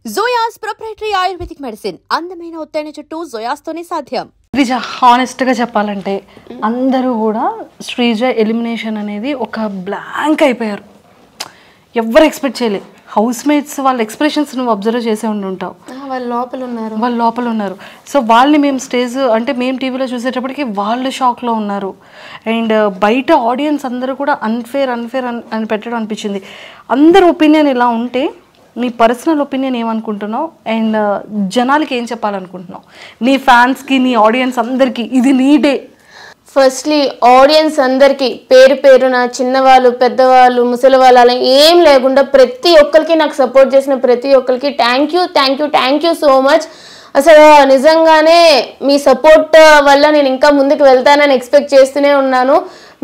జోయాస్ proprietary ayurvedic medicine అందమైన ఒత్తైన చుట్టూ జోయాస్తోనే సాధ్యం. శ్రీజ హానెస్ట్గా చెప్పాలంటే అందరూ కూడా శ్రీజ ఎలిమినేషన్ అనేది ఒక బ్లాంక్ అయిపోయారు. ఎవరు ఎక్స్పెక్ట్ చేయలేదు. హౌస్ మేట్స్ వాళ్ళ ఎక్స్ప్రెషన్స్ నువ్వు అబ్జర్వ్ చేసే ఉంటావు. వాళ్ళు లోపల ఉన్నారు. సో వాళ్ళని మేము స్టేజ్ అంటే మేము టీవీలో చూసేటప్పటికి వాళ్ళు షాక్లో ఉన్నారు. అండ్ బయట ఆడియన్స్ అందరూ కూడా అన్ఫేర్ అని పెట్టడం అనిపించింది. అందరు ఒపీనియన్ ఇలా ఉంటే నీ పర్సనల్ ఒపీనియన్ ఏమనుకుంటున్నావు అండ్ జనాలకి ఏం చెప్పాలనుకుంటున్నావు? నీ ఫ్యాన్స్కి, నీ ఆడియన్స్ అందరికీ ఇది నీ డే. ఫస్ట్లీ ఆడియన్స్ అందరికీ పేరు పేరున చిన్నవాళ్ళు, పెద్దవాళ్ళు, ముసలి వాళ్ళు అలా ఏం లేకుండా ప్రతి ఒక్కరికి నాకు సపోర్ట్ చేసిన ప్రతి ఒక్కరికి థ్యాంక్ యూ సో మచ్. అసలు నిజంగానే మీ సపోర్ట్ వల్ల నేను ఇంకా ముందుకు వెళ్తానని ఎక్స్పెక్ట్ చేస్తూనే ఉన్నాను.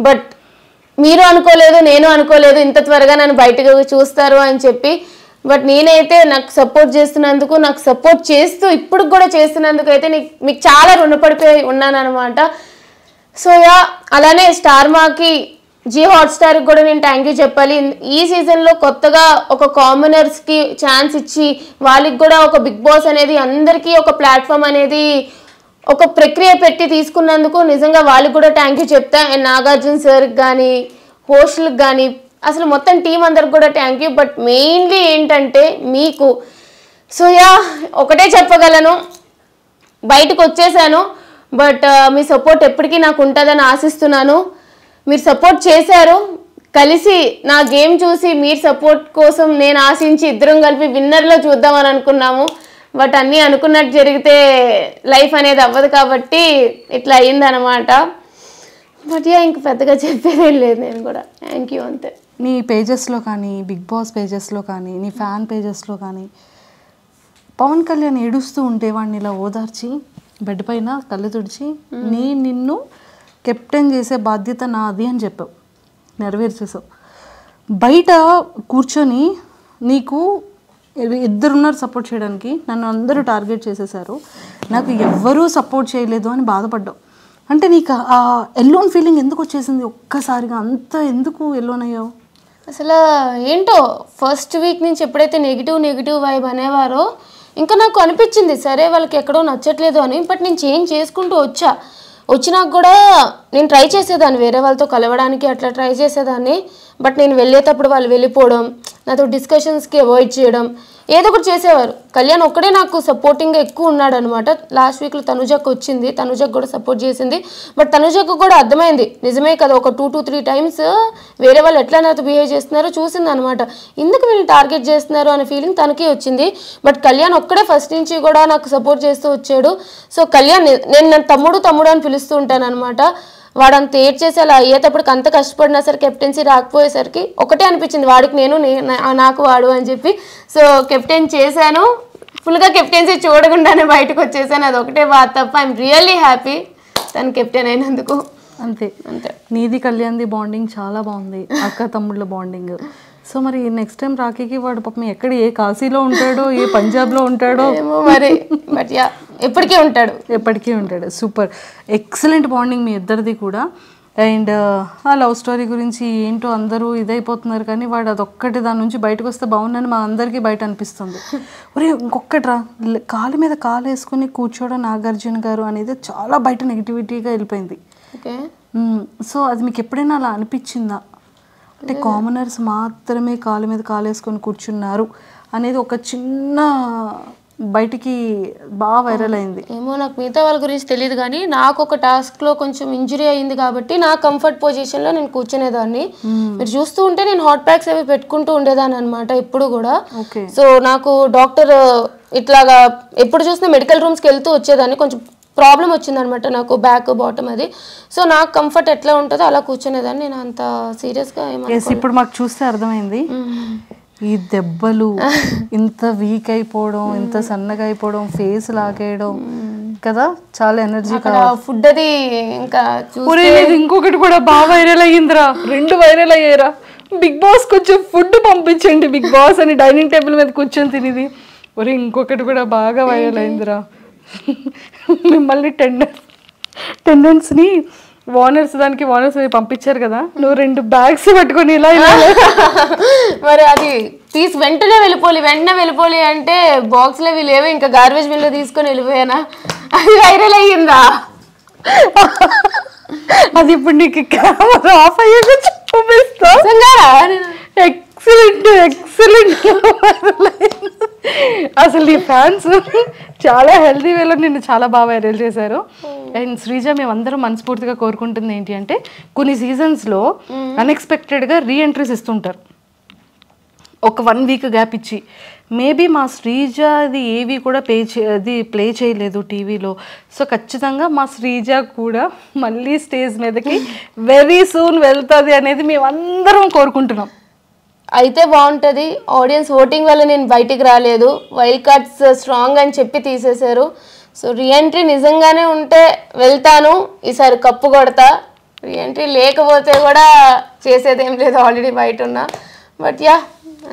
బట్ మీరు అనుకోలేదు, నేను అనుకోలేదు ఇంత త్వరగా నన్ను బయటకు చూస్తారు అని చెప్పి. బట్ నేనైతే నాకు సపోర్ట్ చేస్తున్నందుకు, నాకు సపోర్ట్ చేస్తూ ఇప్పుడు కూడా చేస్తున్నందుకు అయితే మీకు చాలా రుణపడిపోయి ఉన్నాను అనమాట. సో అలానే స్టార్ మాకి, జీ హాట్స్టార్కి కూడా నేను థ్యాంక్ యూ చెప్పాలి. ఈ సీజన్లో కొత్తగా ఒక కామనర్స్కి ఛాన్స్ ఇచ్చి వాళ్ళకి కూడా ఒక బిగ్ బాస్ అనేది అందరికీ ఒక ప్లాట్ఫామ్ అనేది ఒక ప్రక్రియ పెట్టి తీసుకున్నందుకు నిజంగా వాళ్ళకి కూడా థ్యాంక్ యూ చెప్తా. అండ్ నాగార్జున సార్కి కానీ, హోస్ట్లకు కానీ, అసలు మొత్తం టీం అందరికి కూడా థ్యాంక్ యూ. బట్ మెయిన్లీ ఏంటంటే మీకు. సో ఒకటే చెప్పగలను, బయటకు వచ్చేసాను. బట్ మీ సపోర్ట్ ఎప్పటికీ నాకు ఉంటుందని ఆశిస్తున్నాను. మీరు సపోర్ట్ చేశారు, కలిసి నా గేమ్ చూసి మీరు సపోర్ట్ కోసం నేను ఆశించి ఇద్దరం కలిపి విన్నర్లో చూద్దామని అనుకున్నాము. బట్ అన్నీ అనుకున్నట్టు జరిగితే లైఫ్ అనేది అవ్వదు కాబట్టి ఇట్లా అయ్యిందనమాట. బట్ ఇంక పెద్దగా చెప్పేదేం లేదు. నేను కూడా థ్యాంక్ యూ అంతే. నీ పేజెస్లో కానీ, బిగ్ బాస్ పేజెస్లో కానీ, నీ ఫ్యాన్ పేజెస్లో కానీ పవన్ కళ్యాణ్ ఏడుస్తూ ఉంటే వాడిని ఇలా ఓదార్చి బెడ్ పైన కళ్ళు తుడిచి నిన్ను కెప్టెన్ చేసే బాధ్యత నాది అని చెప్పావు, నెరవేర్చేసావు. బయట కూర్చొని నీకు ఇద్దరున్నారు సపోర్ట్ చేయడానికి, నన్ను అందరూ టార్గెట్ చేసేసారు, నాకు ఎవ్వరూ సపోర్ట్ చేయలేదు అని బాధపడ్డావు. అంటే నీకు ఆ ఎల్లోన్ ఫీలింగ్ ఎందుకు వచ్చేసింది ఒక్కసారిగా? అంత ఎందుకు ఎల్లోన్ అయ్యావు? అసలు ఏంటో ఫస్ట్ వీక్ నుంచి ఎప్పుడైతే నెగిటివ్ వైబ్ అనేవారో ఇంకా నాకు అనిపించింది సరే వాళ్ళకి ఎక్కడో నచ్చట్లేదు అని. బట్ నేను చేంజ్ చేసుకుంటూ వచ్చినాక కూడా నేను ట్రై చేసేదాన్ని వేరే వాళ్ళతో కలవడానికి, అట్లా ట్రై చేసేదాన్ని. బట్ నేను వెళ్ళేటప్పుడు వాళ్ళు వెళ్ళిపోవడం, నాతో డిస్కషన్స్కి అవాయిడ్ చేయడం, ఏదో ఒకటి చేసేవారు. కళ్యాణ్ ఒక్కడే నాకు సపోర్టింగ్గా ఎక్కువ ఉన్నాడు అనమాట. లాస్ట్ వీక్లో తనుజకు వచ్చింది, తనుజకు కూడా సపోర్ట్ చేసింది. బట్ తనుజకు కూడా అర్థమైంది నిజమే కదా, ఒక 2 to 3 times వేరే వాళ్ళు ఎట్లా నాతో బిహేవ్ చేస్తున్నారో చూసింది అనమాట. ఎందుకు వీళ్ళు టార్గెట్ చేస్తున్నారు అనే ఫీలింగ్ తనకి వచ్చింది. బట్ కళ్యాణ్ ఒక్కడే ఫస్ట్ నుంచి కూడా నాకు సపోర్ట్ చేస్తూ వచ్చాడు. సో కళ్యాణ్ నేను తమ్ముడు అని పిలుస్తూ ఉంటాను అనమాట. వాడంత ఏడ్చేసి అలా అయ్యేటప్పటికి అంత కష్టపడినా సరే కెప్టెన్సీ రాకపోయేసరికి ఒకటే అనిపించింది, వాడికి నేను నాకు వాడు అని చెప్పి. సో కెప్టెన్ చేశాను, ఫుల్గా కెప్టెన్సీ చూడకుండానే బయటకు వచ్చేసాను. అది ఒకటే బాధ తప్ప ఐఎమ్ రియల్లీ హ్యాపీ తను కెప్టెన్ అయినందుకు. అంతే. నీది కళ్యాణ్ది బాండింగ్ చాలా బాగుంది, అక్క తమ్ముళ్ళ బాండింగ్. సో మరి నెక్స్ట్ టైం రాఖీకి వాడు పాపం ఎక్కడ, ఏ కాశీలో ఉంటాడో, ఏ పంజాబ్లో ఉంటాడో ఏమో మరి. బట్ ఎప్పటికీ ఉంటాడు. సూపర్, ఎక్సలెంట్ బాండింగ్ మీ ఇద్దరిది కూడా. అండ్ ఆ లవ్ స్టోరీ గురించి ఏంటో అందరూ ఇదైపోతున్నారు కానీ వాడు అదొక్కటి దాని నుంచి బయటకు వస్తే బాగుందని మా అందరికీ బయట అనిపిస్తుంది. ఒరే ఇంకొకట్రా, కాలు మీద కాలు వేసుకుని కూర్చోవడం నాగార్జున గారు అనేది చాలా బయట నెగిటివిటీగా వెళ్ళిపోయింది. సో అది మీకు ఎప్పుడైనా అలా అనిపించిందా? అంటే కామనర్స్ మాత్రమే కాలు మీద కాలు వేసుకొని కూర్చున్నారు అనేది ఒక చిన్న బయటికి బాగా వైరల్ అయింది. ఏమో నాకు మిగతా వాళ్ళ గురించి తెలియదు కానీ నాకు ఒక టాస్క్లో కొంచెం ఇంజురీ అయింది కాబట్టి నా కంఫర్ట్ పొజిషన్లో నేను కూర్చునేదాన్ని. మీరు చూస్తూ ఉంటే నేను హాట్ ప్యాక్స్ అవి పెట్టుకుంటూ ఉండేదాన్ని అనమాట ఎప్పుడు కూడా. సో నాకు డాక్టర్ ఇట్లాగా ఎప్పుడు చూసినా మెడికల్ రూమ్స్కి వెళ్తూ వచ్చేదాన్ని. కొంచెం ప్రాబ్లం వచ్చిందనమాట నాకు, బ్యాక్ బాటమ్ అది. సో నాకు కంఫర్ట్ ఎట్లా ఉంటుందో అలా కూర్చునేదాన్ని. నేను అంత సీరియస్గా ఇప్పుడు మాకు చూస్తే అర్థమైంది, ఈ దెబ్బలు ఇంత వీక్ అయిపోవడం, ఇంత సన్నగా అయిపోవడం, ఫేస్ లాగేయడం కదా, చాలా ఎనర్జీ ఫుడ్ అది. ఇంకా ఇంకొకటి కూడా బాగా వైరల్ అయ్యిందిరా, 2 వైరల్ అయ్యారా. బిగ్ బాస్ కొంచెం ఫుడ్ పంపించండి బిగ్ బాస్ అని డైనింగ్ టేబుల్ మీద కూర్చొని తినేది. ఒరే ఇంకొకటి కూడా బాగా వైరల్ అయిందిరా, మిమ్మల్ని టెండెన్స్ని వార్నర్స్ దానికి వార్నర్స్ పంపించారు కదా, నువ్వు 2 బ్యాగ్స్ పట్టుకొని ఇలా మరి అది తీసి వెంటనే వెళ్ళిపోలి అంటే బాక్స్లో వీళ్ళు ఏవో ఇంకా గార్బేజ్ బిన్లో తీసుకొని వెళ్ళిపోయానా, అది వైరల్ అయ్యిందా? అది ఇప్పుడు నీకు కెమెరా ఆఫ్ అయ్యాక చూపిస్తా. ఎక్సలెంట్ అసలు నీ ఫ్యాన్స్ చాలా హెల్తీ వేలో నిన్ను చాలా బాగా వైరల్ చేశారు. అండ్ శ్రీజ, మేమందరం మనస్ఫూర్తిగా కోరుకుంటుంది ఏంటి అంటే కొన్ని సీజన్స్లో అన్ఎక్స్పెక్టెడ్గా రీఎంట్రీస్ ఇస్తుంటారు, ఒక 1 వీక్ గ్యాప్ ఇచ్చి. మేబీ మా శ్రీజ అది ఏవి కూడా ప్లే చేయలేదు టీవీలో. సో ఖచ్చితంగా మా శ్రీజ కూడా మళ్ళీ స్టేజ్ మీదకి వెరీ సూన్ వెళ్తుంది అనేది మేమందరం కోరుకుంటున్నాం. అయితే బాగుంటుంది. ఆడియన్స్ ఓటింగ్ వల్ల నేను బయటికి రాలేదు, వైల్డ్ కార్డ్స్ స్ట్రాంగ్ అని చెప్పి తీసేశారు. సో రీఎంట్రీ నిజంగానే ఉంటే వెళ్తాను, ఈసారి కప్పు కొడతా. రీఎంట్రీ లేకపోతే కూడా చేసేదేం లేదు, ఆల్రెడీ బయట ఉన్నా. బట్ యా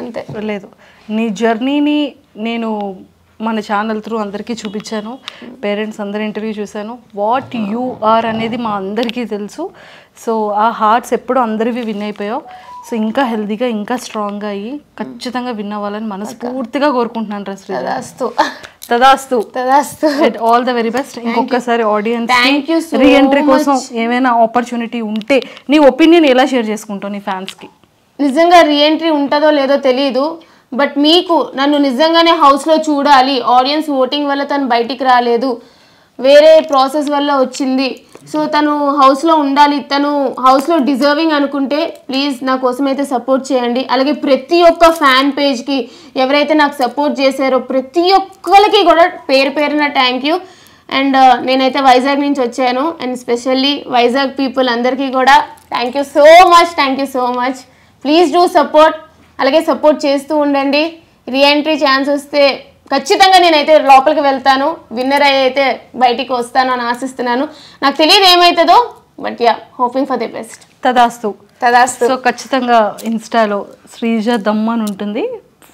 అంతే. లేదు, నీ జర్నీని నేను మన ఛానల్ త్రూ అందరికీ చూపించాను, పేరెంట్స్ అందరు ఇంటర్వ్యూ చూశాను. వాట్ యూ ఆర్ అనేది మా అందరికీ తెలుసు. సో ఆ హార్ట్స్ ఎప్పుడు అందరివి విన్ అయిపోయావు. సో ఇంకా హెల్తీగా ఇంకా స్ట్రాంగ్గా అయ్యి ఖచ్చితంగా విన్ అవ్వాలని మనస్ఫూర్తిగా కోరుకుంటున్నాను. తదాస్తు ఆల్ ద వెరీ బెస్ట్. ఇంకొకసారి ఆడియన్స్ రీఎంట్రీ కోసం ఏమైనా ఆపర్చునిటీ ఉంటే నీ ఒపీనియన్ ఎలా షేర్ చేసుకుంటావు నీ ఫ్యాన్స్కి? నిజంగా రీఎంట్రీ ఉంటుందో లేదో తెలియదు, బట్ మీకు నన్ను నిజంగానే హౌస్లో చూడాలి, ఆడియన్స్ ఓటింగ్ వల్ల తను బయటికి రాలేదు, వేరే ప్రాసెస్ వల్ల వచ్చింది, సో తను హౌస్లో ఉండాలి, తను హౌస్లో డిజర్వింగ్ అనుకుంటే ప్లీజ్ నా కోసం అయితే సపోర్ట్ చేయండి. అలాగే ప్రతి ఒక్క ఫ్యాన్ పేజ్కి ఎవరైతే నాకు సపోర్ట్ చేశారో ప్రతి ఒక్కరికి కూడా పేరున థ్యాంక్ యూ. అండ్ నేనైతే వైజాగ్ నుంచి వచ్చాను, అండ్ స్పెషల్లీ వైజాగ్ పీపుల్ అందరికీ కూడా thank you so much. Please do support, అలాగే సపోర్ట్ చేస్తూ ఉండండి. రీఎంట్రీ ఛాన్స్ వస్తే ఖచ్చితంగా నేనైతే లోపలికి వెళ్తాను, విన్నర్ అయితే బయటికి వస్తాను అని ఆశిస్తున్నాను. నాకు తెలియదు ఏమవుతుందో, but yeah hoping for the best. తదాస్తు. సో ఖచ్చితంగా ఇన్స్టాలో శ్రీజ దమ్ అని ఉంటుంది,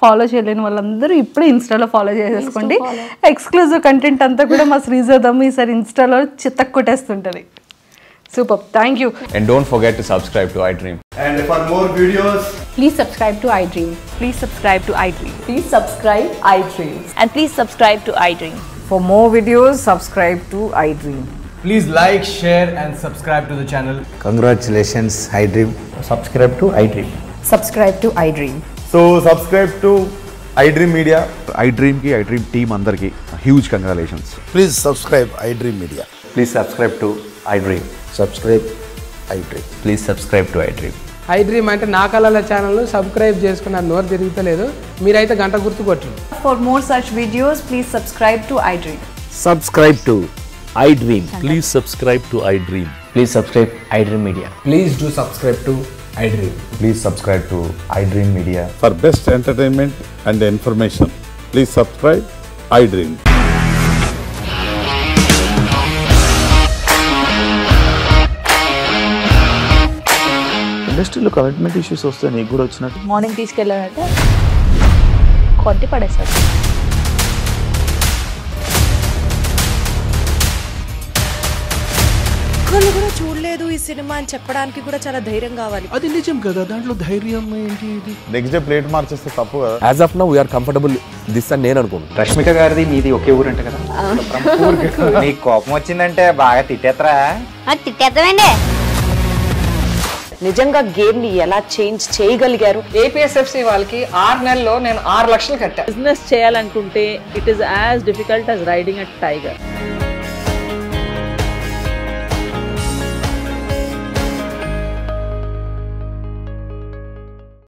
ఫాలో చేయలేని వాళ్ళందరూ ఇప్పుడే ఇన్స్టాలో ఫాలో చేసేసుకోండి. ఎక్స్క్లూజివ్ కంటెంట్ అంతా కూడా మా శ్రీజ దమ్ ఈసారి ఇన్స్టాలో చిత్తకు కొట్టేస్తుంటుంది. Super, thank you. And don't forget to subscribe to iDream. And for more videos, please subscribe to iDream. Please subscribe to iDream. Please subscribe iDream. And please subscribe to iDream. For more videos, subscribe to iDream. please like, share and subscribe to the channel. Congratulations, iDream. Subscribe to iDream. Subscribe to iDream. So subscribe to iDream Media. iDream ki iDream team andarki huge congratulations. Please subscribe iDream Media. Please subscribe to iDream. Subscribe iDream. Please subscribe to iDream. iDream అంటే నా కళల channel subscribe చేసుకున్న నోరు తిరుగుతలేదు, మీరైతే గంట గుర్తు కొట్టండి. For more such videos, please subscribe to iDream. Subscribe to iDream. Please subscribe to iDream. Please subscribe iDream Media. Please do subscribe to iDream. Please subscribe to iDream Media. For best entertainment and information, please subscribe iDream. ఇండస్ట్రీలో commitment issues వస్తే నీకు కూడా వచ్చినట్టు morning తీసుకెళ్ళాడంటే కొట్టి పడేస్తాడు. ఒక్కళ్ళు కూడా చూడలేదు ఈ సినిమా అని చెప్పడానికి కూడా చాలా ధైర్యం కావాలి. అది నిజం కదా, దాంట్లో ధైర్యం ఏంటి? నెక్స్ట్ డే ప్లేట్ మార్చేస్తే తప్పు కదా. As of now we are comfortable this అని నేను అనుకుంటున్నాను. రష్మిక గారిది మీది ఒకే ఊరంట కదా? నీకు కోపం వచ్చిందంటే బాగా తిట్టేత్తరా? తిట్టేద్దామండి. నిజంగా గేమ్ ని ఎలా చేంజ్ చేయగలిగారు? ఏపీఎస్ఎఫ్సి వాళ్ళకి 6 నెలల్లో నేను 6 లక్షలు కట్టా. బిజినెస్ చేయాలనుకుంటే it is as difficult as riding a tiger.